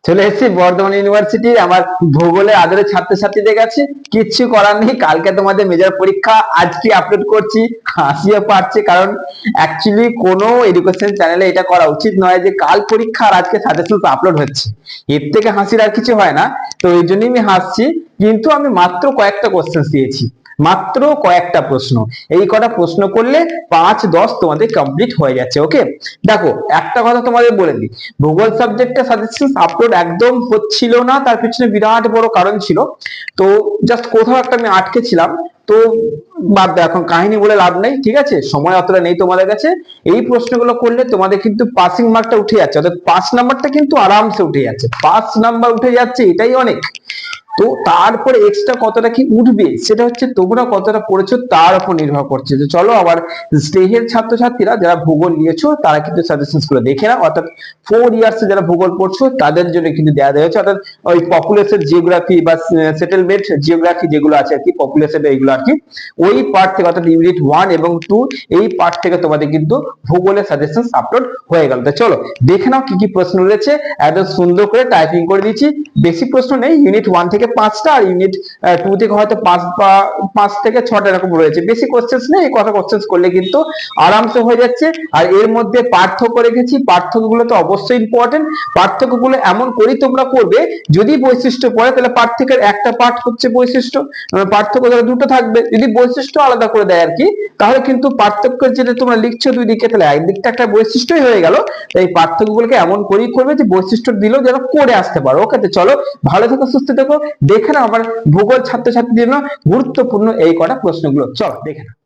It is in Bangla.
চলে এসেছি বর্ধমান ইউনিভার্সিটির আমার ভূগোলের আদরের ছাত্রছাত্রীদের কাছে। কিচ্ছু করার নেই, কালকে তোমাদের মেজর পরীক্ষা, আজকে আপলোড করছি। হাসিও পাচ্ছে, কারণ অ্যাকচুয়ালি কোনো এডুকেশন চ্যানেলে এটা করা উচিত নয় যে কাল পরীক্ষা আর আজকে সাজেশন আপলোড হচ্ছে। এর থেকে হাসির আর কিছু হয় না, তো এই জন্যই আমি হাসছি। কিন্তু আমি মাত্র কয়েকটা কোশ্চেন দিয়েছি, মাত্র কয়েকটা প্রশ্ন। এই কটা প্রশ্ন করলে 5-10 তোমাদের কমপ্লিট হয়ে যাচ্ছে। ওকে, দেখো একটা কথা তোমাদের বলে দিই, ভূগোল সাবজেক্টে সাজেশন আপলোড একদম হচ্ছিল না, তার পিছনে বিরাট বড় কারণ ছিল। তো জাস্ট কোথাও একটা আমি আটকে ছিলাম, তো বাদ দাও, এখন কাহিনী বলে লাভ নেই, ঠিক আছে? সময় অতটা নেই তোমাদের কাছে। এই প্রশ্নগুলো করলে তোমাদের কিন্তু পাসিং মার্কটা উঠে যাচ্ছে, অর্থাৎ 5 নাম্বারটা কিন্তু আরামসে উঠে যাচ্ছে। 5 নাম্বার উঠে যাচ্ছে, এটাই অনেক। তো তারপরে এক্সট্রা কতটা কি উঠবে সেটা হচ্ছে তোমরা কতটা পড়েছো তার উপর নির্ভর করছে। যে চলো আবার স্টেজের ছাত্রছাত্রীরা যারা ভূগোল নিয়েছো তারা কিন্তু সাজেশনস গুলো দেখে নাও, অর্থাৎ 4 ইয়ার্স যারা ভূগোল পড়ছো তাদের জন্য কিন্তু দেওয়া হয়েছে, অর্থাৎ ওই পপুলেশন জিওগ্রাফি বা সেটেলমেন্ট জিওগ্রাফি যেগুলো আছে আর কি, পপুলেশন এইগুলো আর কি, ওই পার্ট থেকে অর্থাৎ ইউনিট 1 এবং 2 এই পার্ট থেকে তোমাদের কিন্তু ভূগোলের সাজেশনস আপলোড হয়ে গেল। তো চলো দেখে নাও কি কি প্রশ্ন রয়েছে, একদম সুন্দর করে টাইপিং করে দিয়েছি। বেশি প্রশ্ন নেই, ইউনিট 1 থেকে 5টা আর ইউনিট 2 থেকে হয়তো 5 থেকে 6টা এরকম রয়েছে। বেশি কোশ্চেন্স নেই, এই কথা কোশ্চেন্স করলে কিন্তু আরামসে হয়ে যাচ্ছে। আর এর মধ্যে পার্থক্য রেখেছি, পার্থক্যগুলো তো অবশ্যই ইম্পর্টেন্ট। পার্থক্যগুলো এমন করেই তোমরা করবে, যদি বৈশিষ্ট্য পড়ে তাহলে পার্থক্যের একটা পার্ট হচ্ছে বৈশিষ্ট্য, পার্থক্য ধরো দুটো থাকবে, যদি বৈশিষ্ট্য আলাদা করে দেয় আর কি, তাহলে কিন্তু পার্থক্যের যেটা তোমরা লিখছো দুই দিকে, তাহলে একদিকটা একটা বৈশিষ্ট্যই হয়ে গেল। এই পার্থক্যগুলোকে এমন করেই করবে যে বৈশিষ্ট্য দিলেও যেন করে আসতে পারো। ওকে, তো চলো ভালো থেকো, সুস্থ থেকো। দেখে নাও আমার ভূগোল ছাত্রছাত্রীদের জন্য গুরুত্বপূর্ণ এই কটা প্রশ্নগুলো, চলো দেখে নাও।